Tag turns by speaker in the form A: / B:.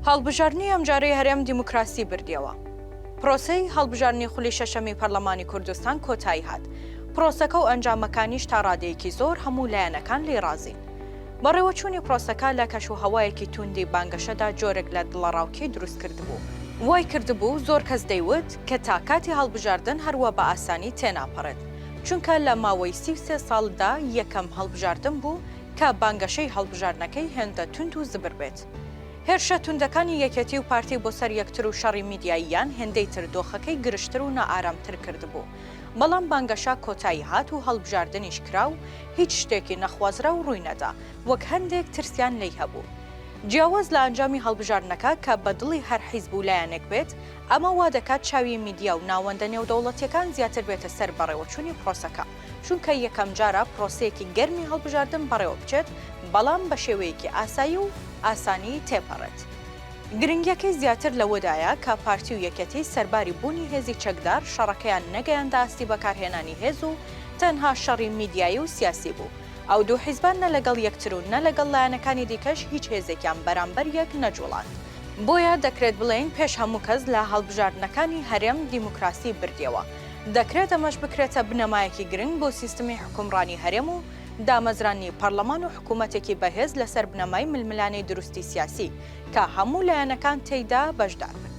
A: هەڵبژاردننی ئەمجارەی هەرێم دیموکراسی بردیەوە. پرۆسەی هەڵبژاردننی خولی شەشەمی پەرلەمانی کوردستان کۆتایی هات. پرۆسەکە و ئەنجامەکانیش تا ڕادەیەکی زۆر هەموو لایەنەکان لێ ڕازین. بەڕێوەچوونی پرۆسەکە لە کەشوهەوایەکی توندی بانگەشەدا جۆرێک لە دڵەڕاوکەی دروست کردبوو. وای کردبوو زۆر کەس دەیوت کە تا کاتی هەڵبژاردن هەروە بە ئاسانی تێناپەڕێت. چونکە لە ماوەی 33 ساڵدا یەکەم هەڵبژاردن بوو کە بانگەشەی هەڵبژاردنەکەی هێندە تند و زبر بێت. هێرشە توندەکانی یەکێتی و پارتی بۆ سەر یەکتر و شەڕی میدیاییان هێندەی تر دۆخەکەی گرشتر و نائارامتر کردبوو. بەڵام بانگەشە کۆتایی هات و هەڵبژاردنیش کرا و هیچ شتێکی نەخوازرا و ڕووی نەدا وەک هەندێک ترسیان لی هەبوو. جیاواز لە ئەنجامی هەڵبژاردنەکە کە بە دڵی هەر حیزب و لایەنێک بێت، ئەمە وا دەکات چاوی میدیا و ناوەندە نێودەوڵەتیەکان زیاتر بێتە سەر بەڕێوەچوونی پرۆسەکە، چونکە یەکەم جارە پرۆسەیەکی گەرمی هەڵبژاردن بەڕێوە بچێت، بەڵام بە شێوەیەکی ئاسایی و ئاسانی تێپەڕێت. گرنگیەکەی زیاتر لەوەدایە کە پارتی و یەکەتی سەرباری بوونی هێزی چەکدار شەڕەکەیان نەگەیاندا ئاستی بەکارهێنانی هێز و تەنها شەڕی میدیایی و سیاسی بوو. ئەو دوو حیزبان نە لەگەڵ یەکتر و نە لەگەڵ لایەنەکانی دیکەش هیچ هێزێکیان بەرامبەر یەک نەجوڵاند. بۆیە دەکرێت بڵێن پێش هەموو کەس لە هەڵبژاردنەکانی هەرێم دیموکراسی بردیەوە. دەکرێت ئەمەش بکرێتە بنەمایەکی گرنگ بۆ سیستمی حکومڕانی هەرێم و دامەزرانی پەرلەمان و حکوومەتێکی بەهێز لەسەر بنەمای ململانەی دروستی سیاسی کە هەموو لایەنەکان تێیدا بەشدار بن.